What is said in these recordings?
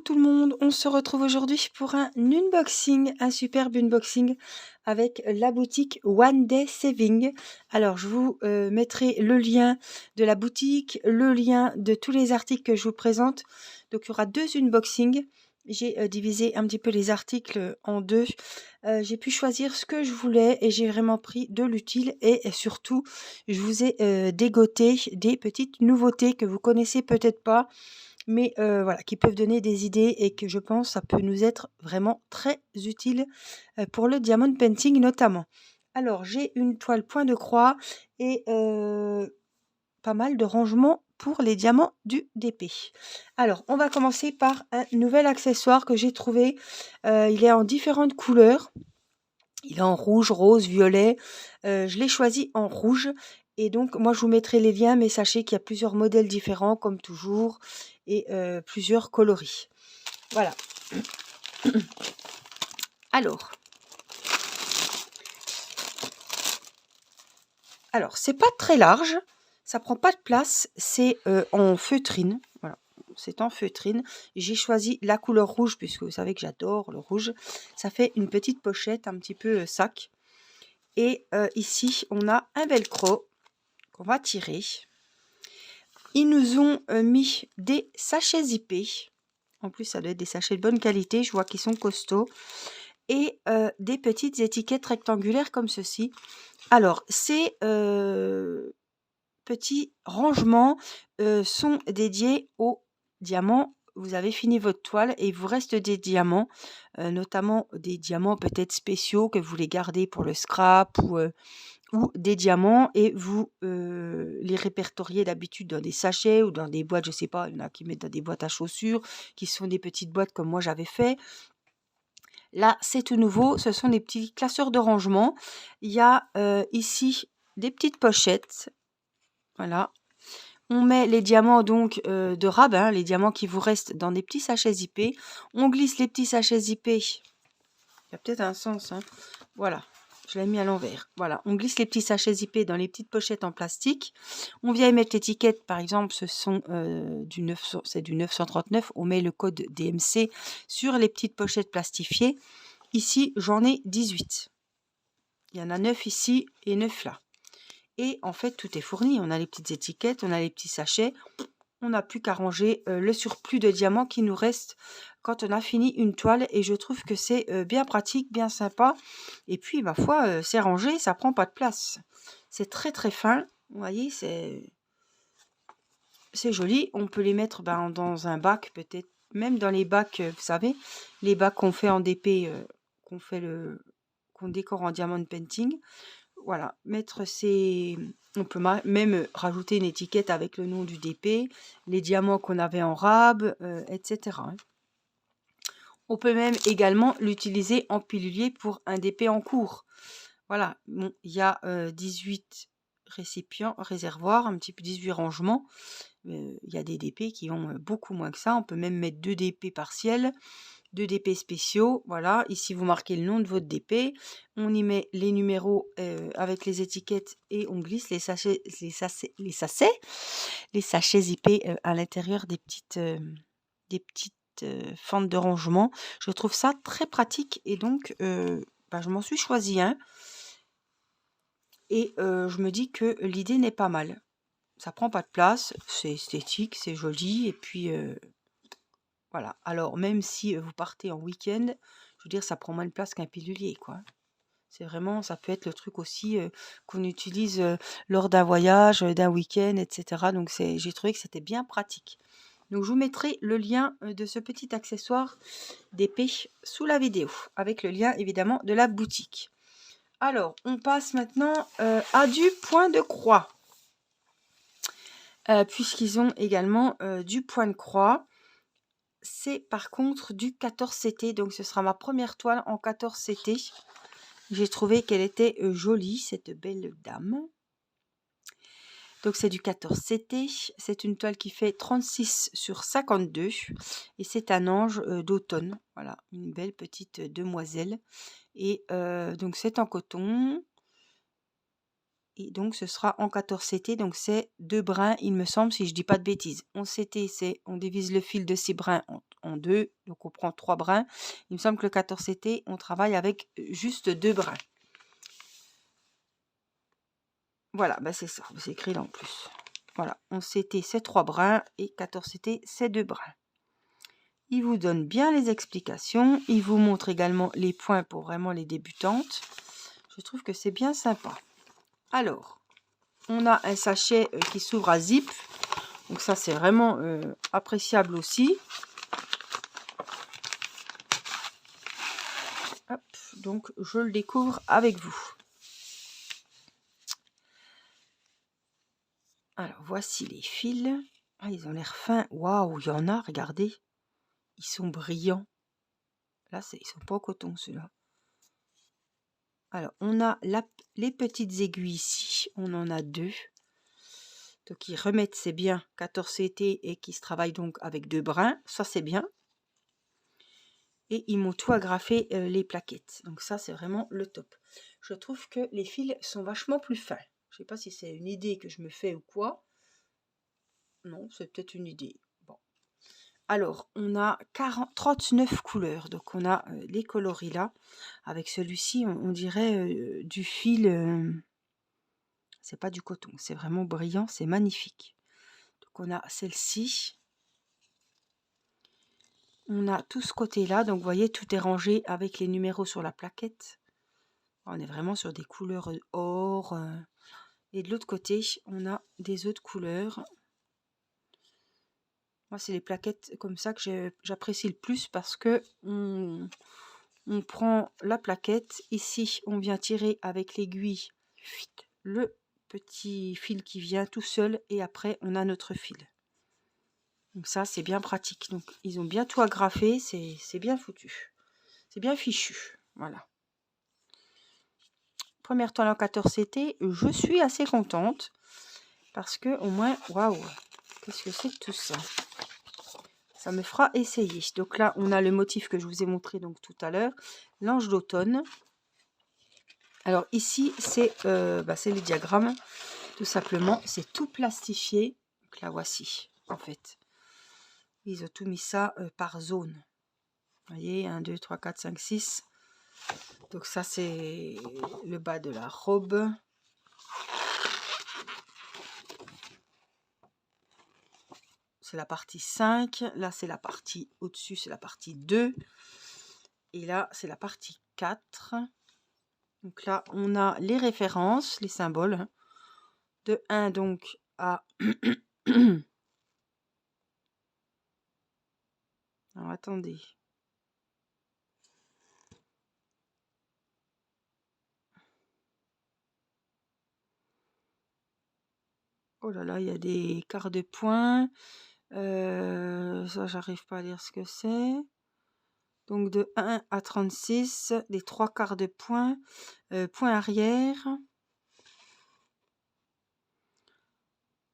tout le monde, on se retrouve aujourd'hui pour un unboxing, un superbe unboxing avec la boutique One Day Saving. Alors je vous mettrai le lien de la boutique, le lien de tous les articles que je vous présente. Donc il y aura deux unboxings. J'ai divisé un petit peu les articles en deux. J'ai pu choisir ce que je voulais et j'ai vraiment pris de l'utile et surtout je vous ai dégoté des petites nouveautés que vous connaissez peut-être pas, mais voilà, qui peuvent donner des idées et que je pense ça peut nous être vraiment très utile pour le diamond painting notamment. Alors j'ai une toile point de croix et pas mal de rangements pour les diamants du DP. Alors on va commencer par un nouvel accessoire que j'ai trouvé. Il est en différentes couleurs. Il est en rouge, rose, violet. Je l'ai choisi en rouge. Et donc, moi, je vous mettrai les liens, mais sachez qu'il y a plusieurs modèles différents, comme toujours, et plusieurs coloris. Voilà. Alors, c'est pas très large, ça prend pas de place, c'est en feutrine. Voilà, c'est en feutrine. J'ai choisi la couleur rouge, puisque vous savez que j'adore le rouge. Ça fait une petite pochette, un petit peu sac. Et ici, on a un velcro qu'on va tirer. Ils nous ont mis des sachets zippés. En plus, ça doit être des sachets de bonne qualité. Je vois qu'ils sont costauds. Et des petites étiquettes rectangulaires comme ceci. Alors, ces petits rangements sont dédiés aux diamants. Vous avez fini votre toile et il vous reste des diamants, notamment des diamants peut-être spéciaux que vous voulez garder pour le scrap ou des diamants et vous les répertoriez d'habitude dans des sachets ou dans des boîtes, je sais pas, il y en a qui mettent dans des boîtes à chaussures, qui sont des petites boîtes comme moi j'avais fait. Là, c'est tout nouveau, ce sont des petits classeurs de rangement. Il y a ici des petites pochettes, voilà. On met les diamants donc de rabbin, les diamants qui vous restent dans des petits sachets zippés. On glisse les petits sachets zippés. Il y a peut-être un sens, hein. Voilà. Je l'ai mis à l'envers. Voilà, on glisse les petits sachets zippés dans les petites pochettes en plastique. On vient y mettre l'étiquette, par exemple, ce sont c'est du 939. On met le code DMC sur les petites pochettes plastifiées. Ici, j'en ai 18. Il y en a 9 ici et 9 là. Et en fait, tout est fourni. On a les petites étiquettes, on a les petits sachets. On n'a plus qu'à ranger le surplus de diamants qui nous reste quand on a fini une toile. Et je trouve que c'est bien pratique, bien sympa. Et puis, ma foi, c'est rangé, ça prend pas de place. C'est très très fin. Vous voyez, c'est joli. On peut les mettre dans un bac, peut-être même dans les bacs, vous savez, les bacs qu'on fait en DP, qu'on décore en diamond painting. Voilà, on peut même rajouter une étiquette avec le nom du DP, les diamants qu'on avait en rab, etc. On peut même également l'utiliser en pilulier pour un DP en cours. Voilà, bon, il y a 18 réservoirs, un petit peu 18 rangements. Il y a des DP qui ont beaucoup moins que ça. On peut même mettre 2 DP partiels. 2 DP spéciaux, voilà, ici vous marquez le nom de votre DP, on y met les numéros avec les étiquettes et on glisse les sachets zippés à l'intérieur des petites fentes de rangement. Je trouve ça très pratique et donc je m'en suis choisi un et je me dis que l'idée n'est pas mal. Ça prend pas de place, c'est esthétique, c'est joli et puis voilà, alors même si vous partez en week-end, je veux dire, ça prend moins de place qu'un pilulier, quoi. C'est vraiment, ça peut être le truc aussi qu'on utilise lors d'un voyage, d'un week-end, etc. Donc j'ai trouvé que c'était bien pratique. Donc je vous mettrai le lien de ce petit accessoire d'épée sous la vidéo, avec le lien évidemment de la boutique. Alors, on passe maintenant à du point de croix. Puisqu'ils ont également du point de croix. C'est par contre du 14 CT, donc ce sera ma première toile en 14 CT. J'ai trouvé qu'elle était jolie, cette belle dame. Donc c'est du 14 CT, c'est une toile qui fait 36 sur 52 et c'est un ange d'automne. Voilà, une belle petite demoiselle. Et donc c'est en coton. Et donc ce sera en 14 CT, donc c'est 2 brins, il me semble, si je dis pas de bêtises. 11 CT, c'est on divise le fil de ces brins en 2, donc on prend 3 brins. Il me semble que le 14 CT, on travaille avec juste 2 brins. Voilà, bah c'est ça, c'est écrit là en plus. Voilà, 11 CT, c'est 3 brins et 14 CT, c'est 2 brins. Il vous donne bien les explications. Il vous montre également les points pour vraiment les débutantes. Je trouve que c'est bien sympa. Alors, on a un sachet qui s'ouvre à zip. Donc ça, c'est vraiment appréciable aussi. Hop, donc, je le découvre avec vous. Alors, voici les fils. Ah, ils ont l'air fins. Waouh, il y en a, regardez. Ils sont brillants. Là, ils sont pas en coton, ceux-là. Alors, on a les petites aiguilles ici. On en a 2. Donc, ils remettent, c'est bien, 14 CT et qui se travaille donc avec 2 brins. Ça, c'est bien. Et ils m'ont tout agrafé les plaquettes. Donc, ça, c'est vraiment le top. Je trouve que les fils sont vachement plus fins. Je sais pas si c'est une idée que je me fais ou quoi. Non, c'est peut-être une idée. Bon. Alors, on a 39 couleurs. Donc, on a les coloris là. Avec celui-ci, on dirait du fil... c'est pas du coton, c'est vraiment brillant, c'est magnifique. Donc, on a celle-ci. On a tout ce côté-là. Donc, vous voyez, tout est rangé avec les numéros sur la plaquette. On est vraiment sur des couleurs or. Et de l'autre côté, on a des autres couleurs. Moi, c'est les plaquettes comme ça que j'apprécie le plus parce que on prend la plaquette. Ici, on vient tirer avec l'aiguille le petit fil qui vient tout seul et après, on a notre fil. Donc ça, c'est bien pratique. Donc, ils ont bien tout agrafé. C'est bien foutu. C'est bien fichu. Voilà. Première toile en 14 CT. Je suis assez contente parce que au moins, waouh, qu'est-ce que c'est que tout ça? Ça me fera essayer. Donc là, on a le motif que je vous ai montré donc tout à l'heure, l'ange d'automne. Alors ici, c'est les diagrammes, tout simplement. C'est tout plastifié. Donc là, voici, en fait. Ils ont tout mis ça par zone. Vous voyez, 1, 2, 3, 4, 5, 6. Donc ça, c'est le bas de la robe. C'est la partie 5. Là, c'est la partie au-dessus, c'est la partie 2. Et là, c'est la partie 4. Donc là, on a les références, les symboles. De 1 donc à... Alors, attendez. Oh là là, il y a des quarts de point. Ça, j'arrive pas à lire ce que c'est. Donc de 1 à 36, les 3 quarts de point. Point arrière.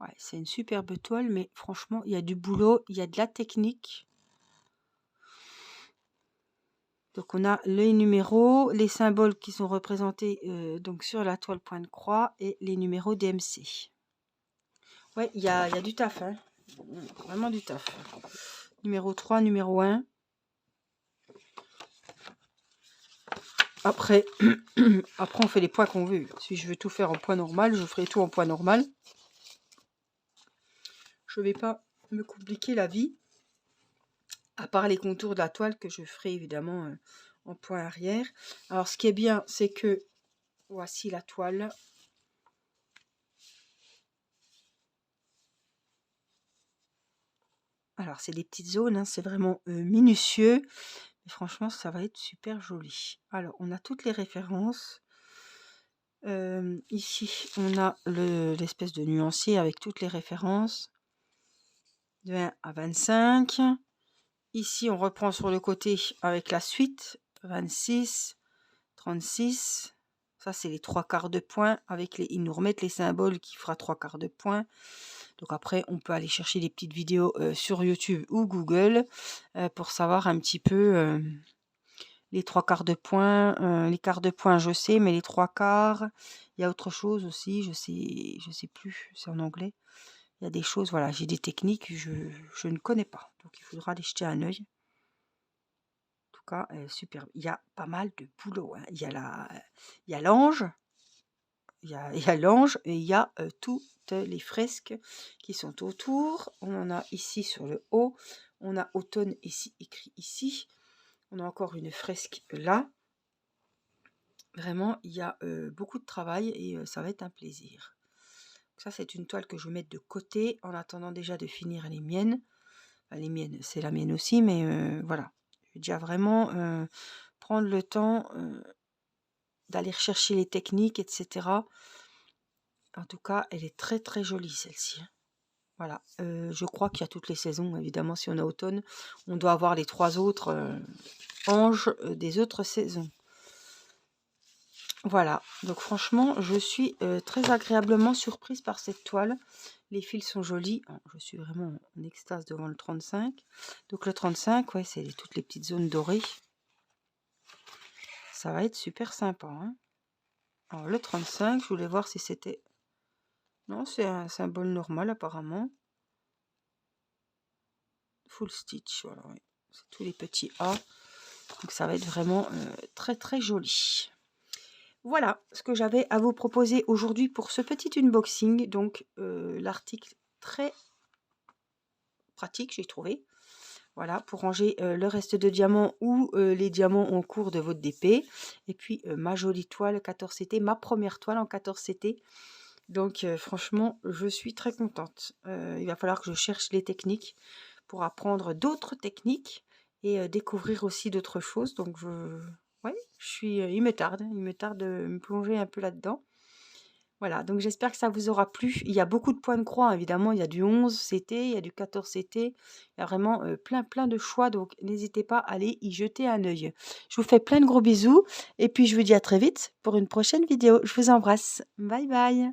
Ouais, c'est une superbe toile, mais franchement, il y a du boulot, il y a de la technique. Donc on a les numéros, les symboles qui sont représentés donc sur la toile point de croix et les numéros DMC. Ouais, il y a du taf, hein. Vraiment du taf. Numéro 3, numéro 1. Après, après on fait les points qu'on veut. Si je veux tout faire en point normal, je ferai tout en point normal. Je ne vais pas me compliquer la vie. À part les contours de la toile que je ferai évidemment en point arrière. Alors ce qui est bien, c'est que voici la toile. Alors c'est des petites zones, hein, c'est vraiment minutieux. Mais franchement, ça va être super joli. Alors on a toutes les références. Ici, on a l'espèce de nuancier avec toutes les références. De 1 à 25. Ici, on reprend sur le côté avec la suite. 26, 36. Ça, c'est les 3 quarts de point. Ils nous remettent les symboles qui fera 3 quarts de point. Donc après, on peut aller chercher des petites vidéos sur YouTube ou Google pour savoir un petit peu les 3/4 de point, les quarts de point, je sais, mais les 3/4, il y a autre chose aussi, je sais plus, c'est en anglais. Il y a des choses, voilà, j'ai des techniques, je ne connais pas. Donc il faudra aller jeter un œil. En tout cas, superbe. Il y a pas mal de boulot, hein. Il y a l'ange, il y a l'ange et il y a toutes les fresques qui sont autour. On en a ici sur le haut. On a automne ici, écrit ici. On a encore une fresque là. Vraiment, il y a beaucoup de travail et ça va être un plaisir. Ça, c'est une toile que je vais mettre de côté en attendant déjà de finir les miennes. Enfin, les miennes, c'est la mienne aussi, mais voilà. Je vais déjà vraiment prendre le temps d'aller rechercher les techniques, etc. En tout cas, elle est très très jolie celle-ci, hein. Voilà, je crois qu'il y a toutes les saisons, évidemment, si on a automne, on doit avoir les 3 autres anges des autres saisons. Voilà, donc franchement, je suis très agréablement surprise par cette toile. Les fils sont jolis. Oh, je suis vraiment en extase devant le 35. Donc le 35, ouais, c'est toutes les petites zones dorées. Ça va être super sympa, hein. Alors le 35, je voulais voir si c'était... Non, c'est un symbole normal apparemment. Full stitch, voilà, ouais. C'est tous les petits A. Donc ça va être vraiment très très joli. Voilà ce que j'avais à vous proposer aujourd'hui pour ce petit unboxing. Donc l'article très pratique, j'ai trouvé. Voilà, pour ranger le reste de diamants ou les diamants en cours de votre DP. Et puis ma jolie toile 14CT, ma première toile en 14CT. Donc franchement, je suis très contente. Il va falloir que je cherche les techniques pour apprendre d'autres techniques et découvrir aussi d'autres choses. Donc ouais, il me tarde de me plonger un peu là-dedans. Voilà, donc j'espère que ça vous aura plu. Il y a beaucoup de points de croix, évidemment. Il y a du 11CT, il y a du 14CT. Il y a vraiment plein de choix. Donc n'hésitez pas à aller y jeter un œil. Je vous fais plein de gros bisous. Et puis je vous dis à très vite pour une prochaine vidéo. Je vous embrasse. Bye bye.